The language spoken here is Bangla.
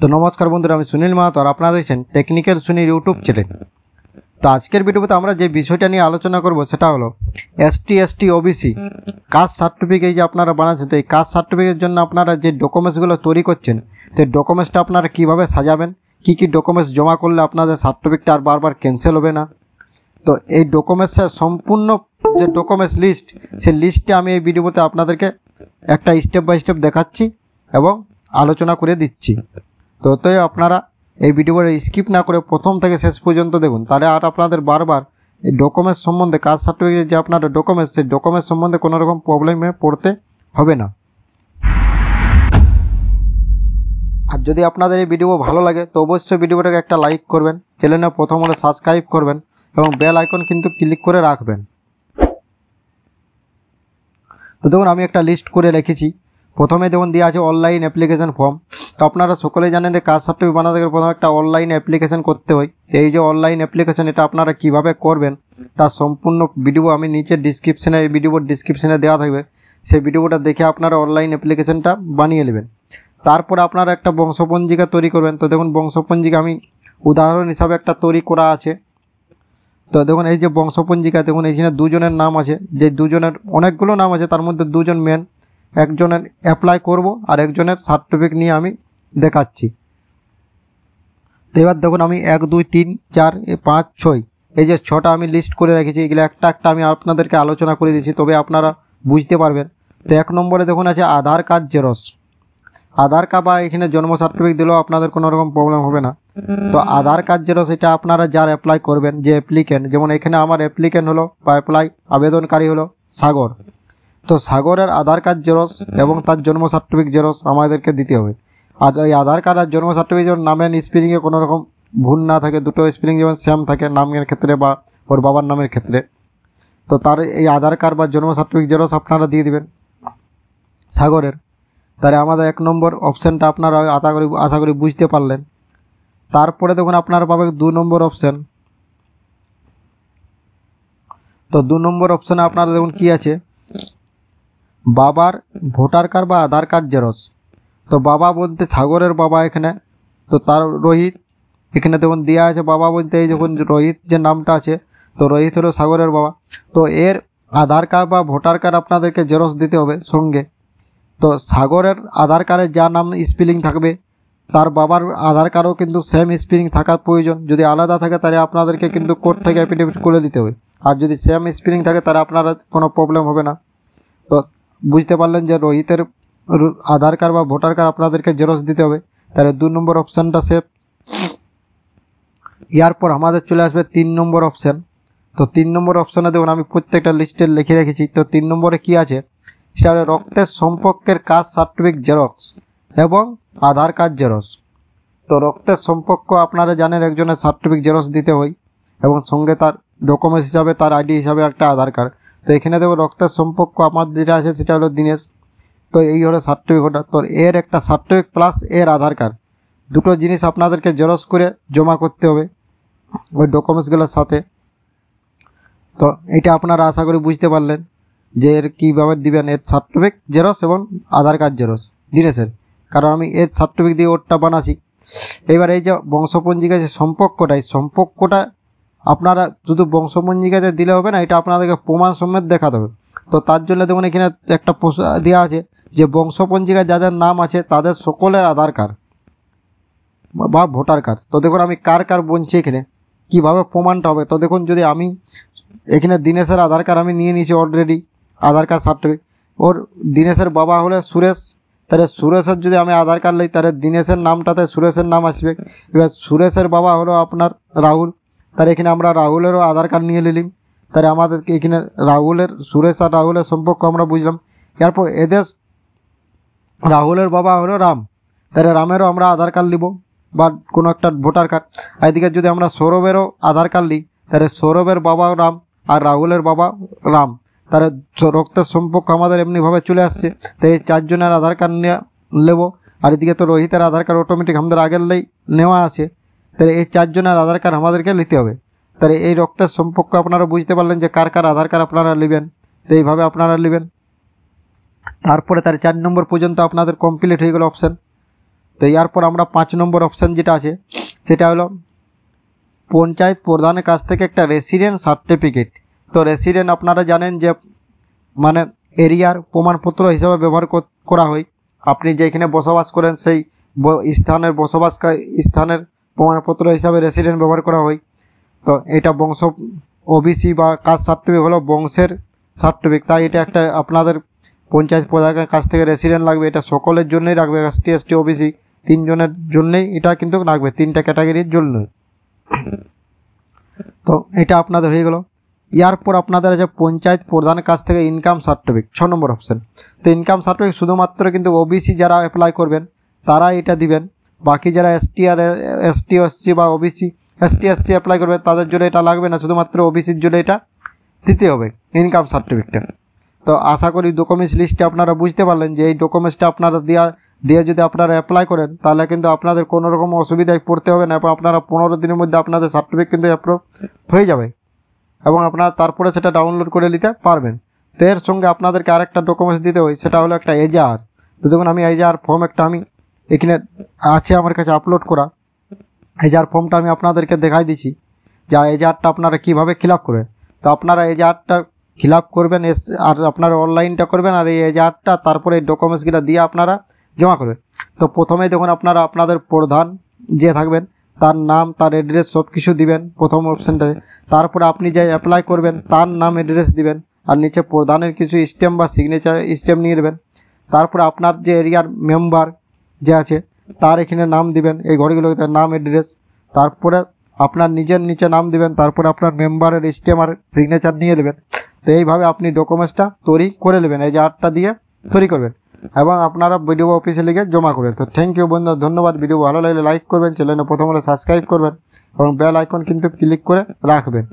তো নমস্কার বন্ধুরা, আমি সুনীল মাহাতো আর আপনারা দেখছেন টেকনিক্যাল সুনীল ইউটিউব চ্যানেল। তো আজকের ভিডিওতে আমরা যে বিষয়টা নিয়ে আলোচনা করব সেটা হলো এসটি ওবিসি কাস্ট সার্টিফিকেট যে আপনারা বানাচ্ছেন, তো এই কাস্ট সার্টিফিকেটের জন্য আপনারা যে ডকুমেন্টসগুলো তৈরি করছেন, তো এই ডকুমেন্টসটা আপনারা কীভাবে সাজাবেন, কী ডকুমেন্টস জমা করলে আপনাদের সার্টিফিকেটটা আর বারবার ক্যান্সেল হবে না। তো এই ডকুমেন্টসের সম্পূর্ণ যে ডকুমেন্টস লিস্ট, সেই লিস্টে আমি এই ভিডিওতে আপনাদেরকে একটা স্টেপ বাই স্টেপ দেখাচ্ছি এবং আলোচনা করে দিচ্ছি। তো তাই আপনারা এই ভিডিওটা স্কিপ না করে প্রথম থেকে শেষ পর্যন্ত দেখুন, তাহলে আর আপনাদের বারবার এই ডকুমেন্টস সম্বন্ধে, কাস্ট সার্টিফিকেট যে আপনার ডকুমেন্টস, সেই ডকুমেন্টস সম্বন্ধে কোনো রকম প্রবলেমে পড়তে হবে না। আর যদি আপনাদের এই ভিডিও ভালো লাগে তো অবশ্যই ভিডিওটাকে একটা লাইক করবেন, চ্যানেলে প্রথম হলে সাবস্ক্রাইব করবেন এবং বেল আইকন কিন্তু ক্লিক করে রাখবেন। তো দেখুন আমি একটা লিস্ট করে রেখেছি। প্রথমে দেখুন দেওয়া আছে অনলাইন অ্যাপ্লিকেশন ফর্ম। তো আপনারা সকলেই জানেন যে কাস্ট সার্টিফিকেট বানাতে গেলে প্রথমে একটা অনলাইন অ্যাপ্লিকেশন করতে হয়। তো এই যে অনলাইন অ্যাপ্লিকেশন, এটা আপনারা কিভাবে করবেন তার সম্পূর্ণ ভিডিও আমি নিচে ডিসক্রিপশনে, এই ভিডিওর ডিসক্রিপশনে দেওয়া থাকবে, সেই ভিডিওটা দেখে আপনারা অনলাইন অ্যাপ্লিকেশনটা বানিয়ে নেবেন। তারপর আপনারা একটা বংশপঞ্জিকা তৈরি করবেন। তো দেখুন বংশপঞ্জিকা আমি উদাহরণ হিসাবে একটা তৈরি করা আছে। তো দেখুন এই যে বংশপঞ্জিকা, দেখুন এখানে দুজনের নাম আছে, যে দুজনের অনেকগুলো নাম আছে, তার মধ্যে দুজন মেন, একজনের অ্যাপ্লাই করব আর একজনের সার্টিফিকেট নিয়ে আমি দেখাচ্ছি। তো এবার দেখুন আমি 1 2 3 4 5 6 এই যে 6টা আমি লিস্ট করে রেখেছি। এগুলো একটা একটা আমি আপনাদেরকে আলোচনা করে দিচ্ছি, তবে আপনারা বুঝতে পারবেন। তো 1 নম্বরে দেখুন আছে আধার কার্ড জেরক্স। আধার কার্ড বা এখানে জন্ম সার্টিফিকেট দিলেও আপনাদের কোনো রকম প্রবলেম হবে না। তো আধার কার্ড জেরক্স এটা আপনারা যার অ্যাপ্লাই করবেন, যে অ্যাপ্লিকেন্ট, যেমন এখানে আমার অ্যাপ্লিকেন্ট হলো বা অ্যাপ্লাই আবেদনকারী হলো সাগর। তো সাগরের আধার কার্ড জেরক্স এবং তার জন্ম সার্টিফিকেট জেরক্স আমাদেরকে দিতে হবে। আর এই আধার কার্ড আর জন্ম সার্টিফিকেট যেমন নামের স্পেলিংয়ে কোনো রকম ভুল না থাকে, দুটো স্পেলিং যেমন সেম থাকে নামের ক্ষেত্রে বা ওর বাবার নামের ক্ষেত্রে, তো তার এই আধার কার্ড বা জন্ম সার্টিফিকেট জেরক্স আপনারা দিয়ে দিবেন সাগরের। তাহলে আমাদের 1 নম্বর অপশানটা আপনারা আশা করি বুঝতে পারলেন। তারপরে দেখুন আপনারা পাবেন 2 নম্বর অপশান। তো 2 নম্বর অপশানে আপনারা দেখুন কি আছে, বাবার ভোটার কার্ড বা আধার কার্ড জেরক্স। তো বাবা বলতে সাগরের বাবা এখানে, তো তার রোহিত এখানে দেখুন দেওয়া আছে। বাবা বলতে এই যখন রোহিত যে নামটা আছে, তো রোহিত হলো সাগরের বাবা। তো এর আধার কার্ড বা ভোটার কার্ড আপনাদেরকে জেরক্স দিতে হবে সঙ্গে। তো সাগরের আধার কার্ডে যা নাম স্পেলিং থাকবে, তার বাবার আধার কার্ডও কিন্তু সেম স্পেলিং থাকার প্রয়োজন। যদি আলাদা থাকে তাহলে আপনাদেরকে কিন্তু কোর্ট থেকে অ্যাফিডেভিট করে দিতে হবে, আর যদি সেম স্পেলিং থাকে তাহলে আপনারা কোনো প্রবলেম হবে না। তো বুঝতে পারলেন যে রোহিতের আধার কার্ড বা ভোটার কার্ড আপনাদেরকে জেরক্স দিতে হবে। তাহলে 2 নম্বর অপশানটা সেভ। এরপর আমাদের চলে আসবে 3 নম্বর অপশান। তো 3 নম্বর অপশানে দেখুন আমি প্রত্যেকটা লিস্টে লিখে রেখেছি। তো 3 নম্বরে কি আছে, সেটা হলো রক্তের সম্পর্কের কাস্ট সার্টিফিকেট জেরক্স এবং আধার কার্ড জেরক্স। তো রক্তের সম্পর্ক আপনারা জানেন একজনের সার্টিফিকেট জেরক্স দিতে হয় এবং সঙ্গে তার ডকুমেন্টস হিসাবে, তার আইডি হিসাবে একটা আধার কার্ড। তো এখানে দেখো রক্তের সম্পর্ক আমার যেটা আছে সেটা হলো দীনেশ। তো এই হলো সার্টিফিকেটটা। তো এর একটা সার্টিফিকেট প্লাস এর আধার কার্ড, দুটো জিনিস আপনাদেরকে জেরক্স করে জমা করতে হবে ওই ডকুমেন্টসগুলোর সাথে। তো এটা আপনারা আশা করি বুঝতে পারলেন যে এর কীভাবে দিবেন, এর সার্টিফিকেট জেরক্স এবং আধার কার্ড জেরক্স দীনেশের, কারণ আমি এর সার্টিফিকেট দিয়ে ওরটা বানাচ্ছি। এবার এই যে বংশপঞ্জিকা যে সম্পর্কটা, এই সম্পর্কটা আপনারা শুধু বংশপঞ্জিকাতে দিলে হবে না, এটা আপনাদেরকে প্রমাণ সমেত দেখাতে হবে। তো তার জন্য দেখুন এখানে একটা দেওয়া আছে যে বংশপঞ্জিকায় যাদের নাম আছে তাদের সকলের আধার কার্ড বা ভোটার কার্ড। তো দেখুন আমি কার কার বলছি এখানে, কীভাবে প্রমাণটা হবে। তো দেখুন যদি আমি এখানে দীনেশের আধার কার্ড আমি নিয়ে নিয়েছি অলরেডি, আধার কার্ড সার্টিফিকেট, ওর দীনেশের বাবা হলে সুরেশ, তাহলে সুরেশের যদি আমি আধার কার্ড নিই তাহলে দীনেশের নামটাতে সুরেশের নাম আসবে। এবার সুরেশের বাবা হলো আপনার রাহুল, তাহলে এখানে আমরা রাহুলেরও আধার কার্ড নিয়ে নিলাম। তাহলে আমাদেরকে এখানে রাহুলের, সুরেশ আর রাহুলের সম্পর্ক আমরা বুঝলাম। এরপর এদের রাহুলের বাবা হলো রাম, তাহলে রামেরও আমরা আধার কার্ড নিব বা কোনো একটা ভোটার কার্ড। আর এদিকে যদি আমরা সৌরভেরও আধার কার্ড নিই তাহলে সৌরভের বাবা রাম আর রাহুলের বাবা রাম, তাহলে রক্তের সম্পর্ক আমাদের এমনিভাবে চলে আসছে। তো এই 4 জনের আধার কার্ড নেব। আর এদিকে তো রোহিতের আধার কার্ড অটোমেটিক আমাদের আগের নেওয়া আছে, তাহলে এই 4 জনের আধার কার্ড আমাদেরকে নিতে হবে। তাহলে এই রক্তের সম্পর্ক আপনারা বুঝতে পারলেন যে কার কার আধার কার্ড আপনারা নেবেন। তো এইভাবে আপনারা নেবেন। তারপরে তার 4 নম্বর পর্যন্ত আপনাদের কমপ্লিট হয়ে গেল অপশান। তো এরপর আমরা 5 নম্বর অপশান যেটা আছে সেটা হলো পঞ্চায়েত প্রধানের কাছ থেকে একটা রেসিডেন্ট সার্টিফিকেট। তো রেসিডেন্ট আপনারা জানেন যে মানে এরিয়ার প্রমাণপত্র হিসাবে ব্যবহার করা হয়। আপনি যেখানে বসবাস করেন সেই স্থানের স্থানের প্রমাণপত্র হিসাবে রেসিডেন্ট ব্যবহার করা হয়। তো এটা বংশ ওবিসি বা কাস্ট সার্টিফিকেট হলো বংশের সার্টিফিকেট, তাই এটা একটা আপনাদের পঞ্চায়েত প্রধানের কাছ থেকে রেসিডেন্ট লাগবে। এটা সকলের জন্যই রাখবে, এসটি এসটি ওবিসি 3 জনের জন্যই এটা কিন্তু লাগবে, 3টা ক্যাটাগরির জন্য। তো এটা আপনাদের হয়ে গেল। এরপর আপনাদের আছে পঞ্চায়েত প্রধানের কাছ থেকে ইনকাম সার্টিফিকেট, 6 নম্বর অপশান। তো ইনকাম সার্টিফিকেট শুধুমাত্র কিন্তু ওবিসি যারা অ্যাপ্লাই করবেন তারা এটা দিবেন, বাকি যারা এসটি এসসি বা ওবিসি এসটি এসসি অ্যাপ্লাই করবেন তাদের জন্য এটা লাগবে না, শুধুমাত্র ওবিসির জন্য এটা দিতে হবে ইনকাম সার্টিফিকেটটা। তো আশা করি ডকুমেন্টস লিস্টে আপনারা বুঝতে পারলেন যে এই ডকুমেন্টসটা আপনারা দিয়ে যদি আপনারা অ্যাপ্লাই করেন তাহলে কিন্তু আপনাদের কোনো রকম অসুবিধায় পড়তে হবে না, এবং আপনারা 15 দিনের মধ্যে আপনাদের সার্টিফিকেট কিন্তু অ্যাপ্রুভ হয়ে যাবে এবং আপনারা তারপরে সেটা ডাউনলোড করে নিতে পারবেন। তো এর সঙ্গে আপনাদেরকে আরেকটা ডকুমেন্টস দিতে হয়, সেটা হলো একটা এজাহার। তো দেখুন আমি এজাহার ফর্ম একটা আমি এখানে আছে আমার কাছে আপলোড করা, এজাহার ফর্মটা আমি আপনাদেরকে দেখাই দিচ্ছি যা এজাহারটা আপনারা কীভাবে ফিল আপ করবেন। তো আপনারা এজাহারটা ফিল আপ করবেন আর আপনারা অনলাইনটা করবেন, আর এই এজাহারটা তারপরে এই ডকুমেন্টসগুলো দিয়ে আপনারা জমা করবেন। তো প্রথমেই দেখুন আপনারা আপনাদের প্রধান যে থাকবেন তার নাম তার অ্যাড্রেস সব কিছু দিবেন প্রথম অপশানটায়। তারপরে আপনি যে অ্যাপ্লাই করবেন তার নাম অ্যাড্রেস দিবেন, আর নিচে প্রধানের কিছু স্ট্যাম্প বা সিগনেচার স্ট্যাম্প নিয়ে নেবেন। তারপরে আপনার যে এরিয়ার মেম্বার যে আছে তার এখানে নাম দিবেন, এই ঘরগুলোতে নাম অ্যাড্রেস। তারপরে আপনার নিজের নিচে নাম দিবেন, তারপরে আপনার মেম্বারের স্ট্যাম্প আর সিগনেচার নিয়ে নেবেন। তো এইভাবে আপনি ডকুমেন্টসটা তৈরি করে নেবেন, এই যে আর্টটা দিয়ে তৈরি করবেন এবং আপনারা ভিডিও অফিসে লিখে জমা করবেন। তো থ্যাংক ইউ বন্ধু, ধন্যবাদ। ভিডিও ভালো লাগলে লাইক করবেন, চ্যানেলে প্রথমে সাবস্ক্রাইব করবেন এবং বেল আইকন কিন্তু ক্লিক করে রাখবেন।